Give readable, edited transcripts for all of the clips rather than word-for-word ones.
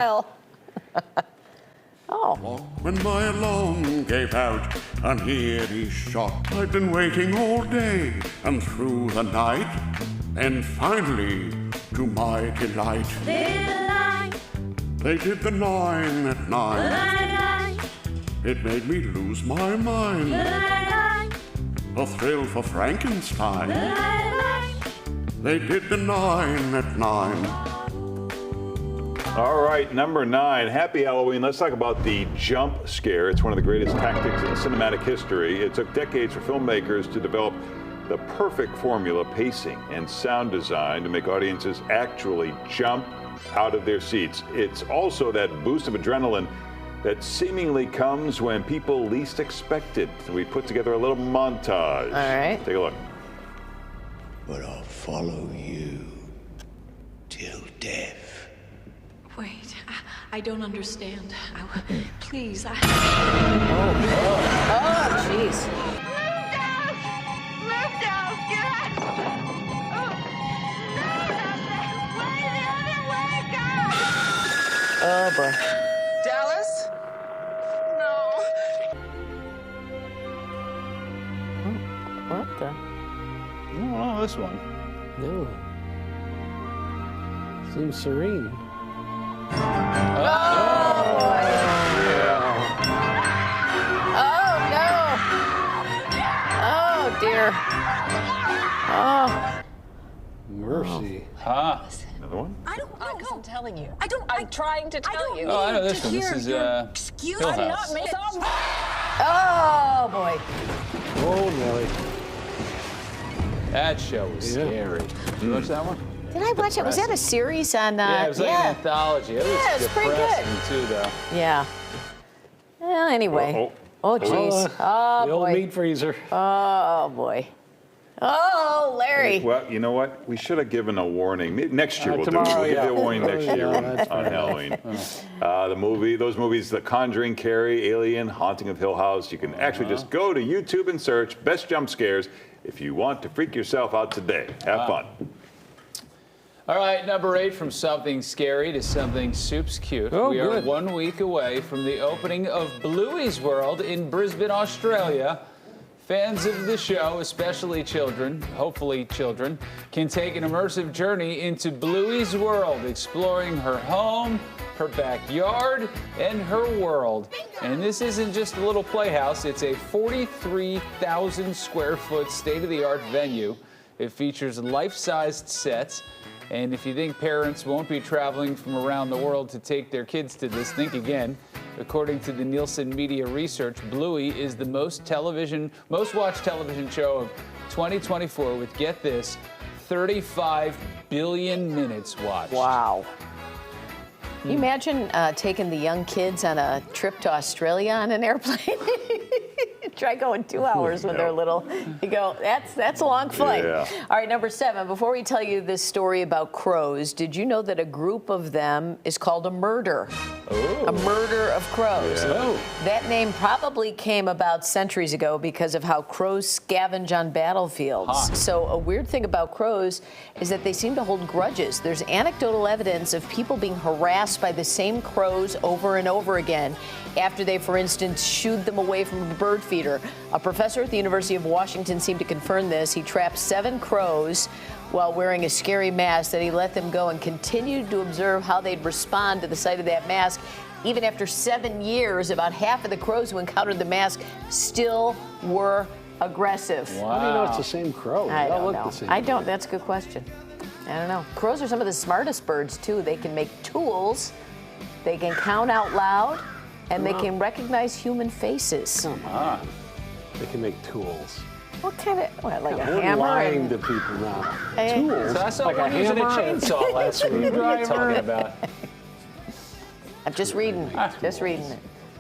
Oh. When my alarm gave out, and here he shot. I'd been waiting all day and through the night, and finally, to my delight, they did the 9 at 9. It made me lose my mind. A thrill for Frankenstein. They did the 9 at 9. All right, number 9, Happy Halloween. Let's talk about the jump scare. It's one of the greatest tactics in cinematic history. It took decades for filmmakers to develop the perfect formula, pacing and sound design to make audiences actually jump out of their seats. It's also that boost of adrenaline that seemingly comes when people least expect it. We put together a little montage. All right. Take a look. But I'll follow you till death. Wait, I don't understand. Please, Oh, jeez. Oh, boy. Dallas? No. What the? Oh, this one. No. Seems serene. Oh, no. Oh, dear. Oh. Mercy. Another one? I don't know. I'm telling you. I'm trying to tell you. Oh, I know this one. This is Excuse Hill me. House. Oh, boy. Oh, Nelly. That show was scary. Did you watch that one? Did I watch it? Was that a series on? Yeah, it was like an anthology. It was it's pretty good. depressing too, though. Yeah. Well, anyway. Oh, jeez. Oh, The old boy. meat freezer. Oh, boy. Oh, Larry. Well, you know what? We should have given a warning. Maybe next year we'll do it. tomorrow, We'll give you a warning next Yeah, year that's on Halloween. Those movies, The Conjuring, Carrie, Alien, Haunting of Hill House. You can actually just go to YouTube and search Best Jump Scares if you want to freak yourself out today. Have fun. All right, number 8, from something scary to something soups cute. Oh, we are good. 1 week away from the opening of Bluey's World in Brisbane, Australia. Fans of the show, especially children, hopefully children, can take an immersive journey into Bluey's world, exploring her home, her backyard, and her world. And this isn't just a little playhouse, it's a 43,000 square foot state-of-the-art venue. It features life-sized sets. And if you think parents won't be traveling from around the world to take their kids to this, think again. According to the Nielsen Media Research, Bluey is the most watched television show of 2024 with, get this, 35 billion minutes watched. Wow. Can you imagine taking the young kids on a trip to Australia on an airplane? Try going 2 hours when they're little. You go, that's a long flight. Yeah. All right, number 7, before we tell you this story about crows, did you know that a group of them is called a murder? Oh. A murder of crows. Yeah. Oh. That name probably came about centuries ago because of how crows scavenge on battlefields. Huh. So a weird thing about crows is that they seem to hold grudges. There's anecdotal evidence of people being harassed by the same crows over and over again after they, for instance, shooed them away from a bird feeder. A professor at the University of Washington seemed to confirm this. He trapped 7 crows while wearing a scary mask, that he let them go and continued to observe how they'd respond to the sight of that mask. Even after 7 years, about half of the crows who encountered the mask still were aggressive. Wow. How do you know it's the same crow? I They all don't look know. the same. I don't. That's a good question. I don't know. Crows are some of the smartest birds, too. They can make tools, they can count out loud, and they can recognize human faces. Come on. They can make tools. What kind of, what, like a We're hammer? lying and- to people now. Hey. Tools? So I saw like one a using a hammer? chainsaw last week. What are you talking about? I'm just reading. Just reading it.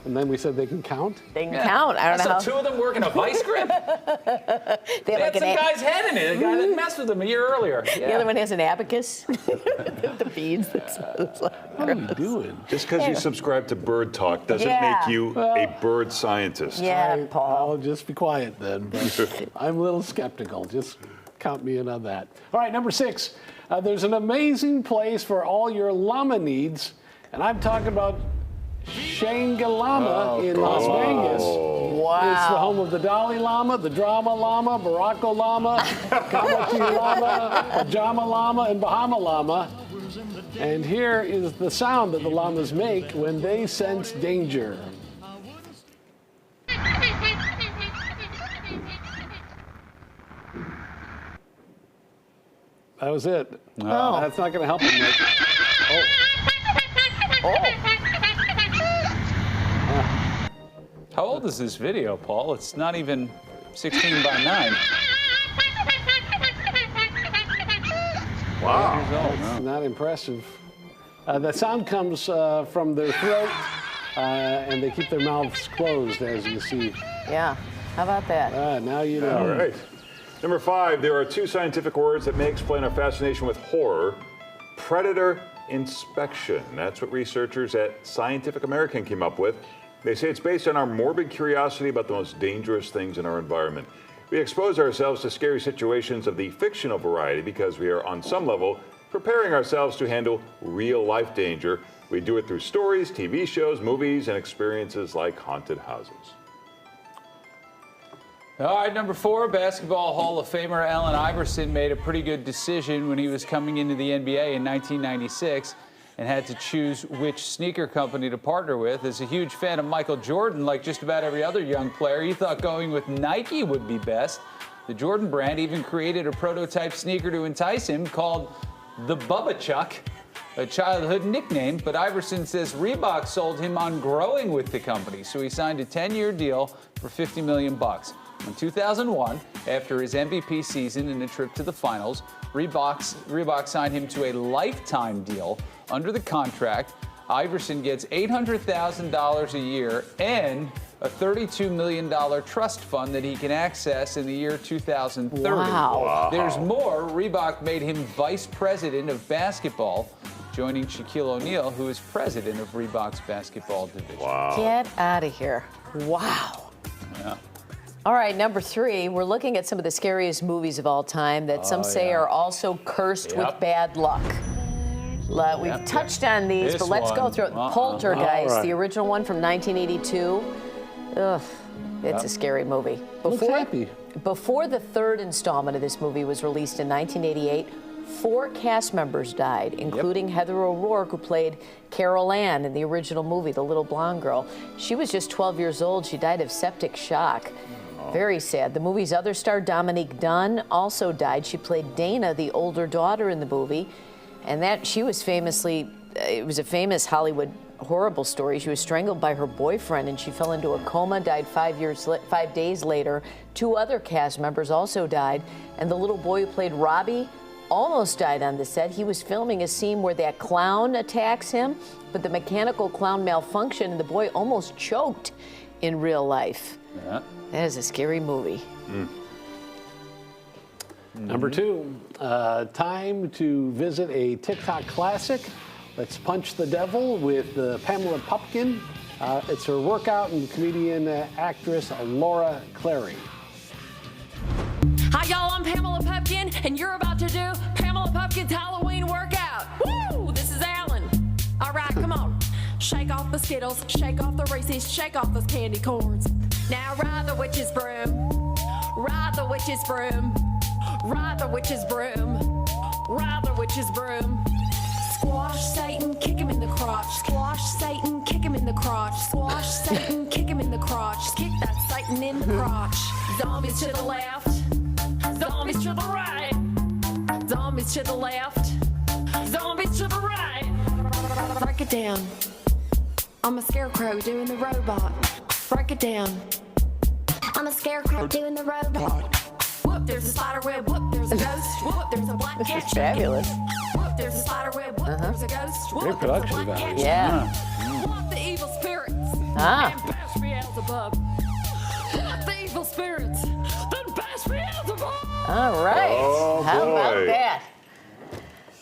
And then we said they can count? They can count. I don't know So how. 2 of them working a vice grip? They have They had like some an guy's head in it. The guy that messed with him a year earlier. The other one has an abacus. The beads. What are you doing? Just because you subscribe to Bird Talk doesn't Yeah. make you a bird scientist. Yeah, Paul. I'll just be quiet then. But I'm a little skeptical. Just count me in on that. All right, number 6. There's an amazing place for all your llama needs And I'm talking about Shangri-La in Las Vegas. Wow. It's the home of the Dalai Lama, the Drama Lama, Baracko Lama, Kamachi Lama, Pajama Lama, and Bahama Lama. And here is the sound that the llamas make when they sense danger. That was it. Oh. That's not going to help him much. Oh. How old is this video, Paul? It's not even 16 by 9. Wow. That's not impressive. The sound comes from their throat, and they keep their mouths closed, as you see. Yeah. How about that? Now you know. All right. Number 5, there are 2 scientific words that may explain our fascination with horror. Predator inspection. That's what researchers at Scientific American came up with. They say it's based on our morbid curiosity about the most dangerous things in our environment. We expose ourselves to scary situations of the fictional variety because we are, on some level, preparing ourselves to handle real-life danger. We do it through stories, TV shows, movies, and experiences like haunted houses. All right, number 4, Basketball Hall of Famer Allen Iverson made a pretty good decision when he was coming into the NBA in 1996 and had to choose which sneaker company to partner with. As a huge fan of Michael Jordan, like just about every other young player, he thought going with Nike would be best. The Jordan brand even created a prototype sneaker to entice him called the Bubba Chuck, a childhood nickname, but Iverson says Reebok sold him on growing with the company, so he signed a 10-year deal for $50 million. In 2001, after his MVP season and a trip to the finals, Reebok signed him to a lifetime deal. Under the contract, Iverson gets $800,000 a year and a $32 million trust fund that he can access in the year 2030. Wow. There's more. Reebok made him vice president of basketball, joining Shaquille O'Neal, who is president of Reebok's basketball division. Wow. Get out of here. Wow. Yeah. All right, number 3, we're looking at some of the scariest movies of all time that some say are also cursed with bad luck. We've touched on these, but let's go through it. Poltergeist, the original one from 1982. Ugh, it's a scary movie. Before the 3rd installment of this movie was released in 1988, 4 cast members died, including Heather O'Rourke, who played Carol Ann in the original movie, the little blonde girl. She was just 12 years old. She died of septic shock. Very sad. The movie's other star, Dominique Dunn, also died. She played Dana, the older daughter in the movie. And it was a famous Hollywood horrible story. She was strangled by her boyfriend and she fell into a coma, died 5 days later. 2 other cast members also died. And the little boy who played Robbie almost died on the set. He was filming a scene where that clown attacks him, but the mechanical clown malfunctioned and the boy almost choked in real life. Yeah. That is a scary movie. Number 2, time to visit a TikTok classic. Let's Punch the Devil with Pamela Pupkin. It's her workout and comedian actress Laura Clary. Hi, y'all. I'm Pamela Pupkin, and you're about to do Pamela Pupkin's Halloween workout. Woo! This is Alan. All right, come on. Shake off the Skittles, shake off the Reese's, shake off those candy corns. Now ride the witch's broom, ride the witch's broom, ride the witch's broom, ride the witch's broom. Squash Satan, kick him in the crotch. Squash Satan, kick him in the crotch. Squash Satan, kick him in the crotch. Kick that Satan in the crotch. Zombies to the left, zombies to the right, zombies to the left, zombies to the right. Break it down. I'm a scarecrow doing the robot. Break it down. I'm a scarecrow doing the robot. Whoop, there's a spider web. Whoop, there's a ghost. Whoop, there's a black cat. This is fabulous. Whoop, there's a spider web. Whoop, there's a ghost. Whoop, Great there's a production black value. cat. Yeah. Whoop the evil spirits. Ah. And bash Beelzebub. Whoop the evil spirits. Then bash Beelzebub. All right. Oh, How about boy. that?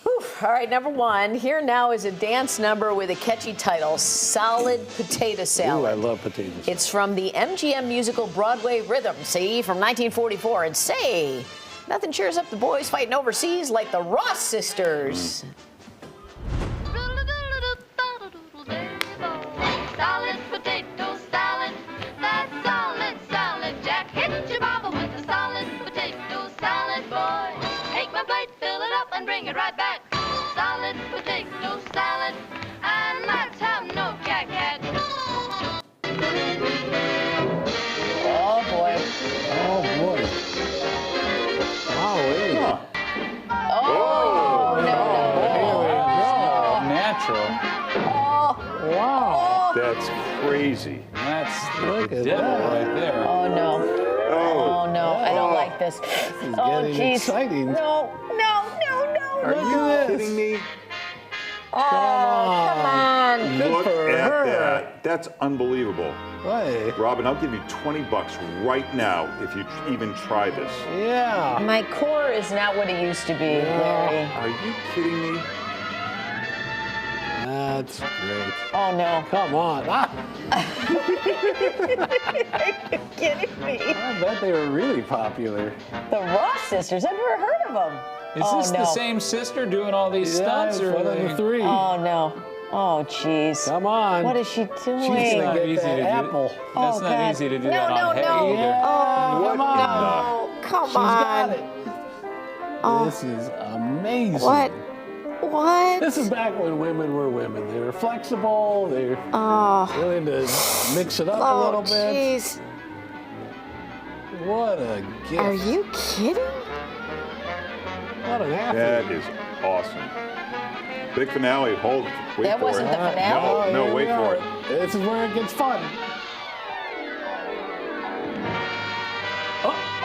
Whew. All right, number 1. Here now is a dance number with a catchy title, Solid Potato Salad. Ooh, I love potatoes. It's from the MGM musical Broadway Rhythm, see, from 1944. And say, nothing cheers up the boys fighting overseas like the Ross sisters. Wow. That's crazy. That's Look the at devil that. right there. Oh no. Oh no, I don't like this. Oh getting jeez. exciting. No. Are you kidding me? Oh, come on. Good Look for at her. that. That's unbelievable. Hey. Robin, I'll give you $20 right now if you even try this. Yeah. My core is not what it used to be, Larry. Are you kidding me? That's great. Oh no. Come on. Are you kidding me? I bet they were really popular. The Ross sisters, I've never heard of them. Is this the same sister doing all these stunts? Yeah, Or one of the three. Oh no. Oh jeez. Come on. What is she doing? She's not gonna easy get to that do. apple. That's Oh, not God. easy to do No, that on hay no. either. Oh, Come on. no. Come She's on. got it. This is amazing. What? What? This is back when women were women. They were flexible. They're willing to mix it up a little bit. Jeez. What a gift. Are you kidding? What an athlete. That is awesome. Big finale. Hold. Wait That for wasn't it. the finale? No, Here wait we for are. it. This is where it gets fun.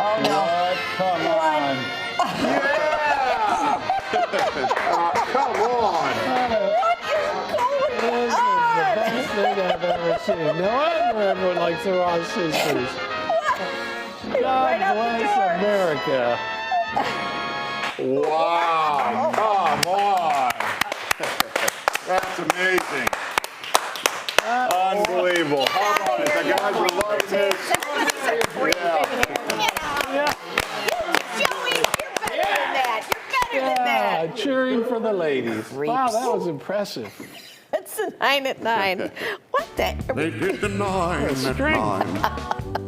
Oh no. Come on. Come on. This is the best thing I've ever seen. No wonder everyone likes the Ross sisters. God Right out the bless door. America. Wow. Come on. That's amazing. Unbelievable. How about it? The guys were loving this. Yeah. Joey, you're better than that. You're better than that. Cheering for the ladies. Wow, Creeps. that was impressive. It's a 9 at 9. What the? They did the 9 at 9.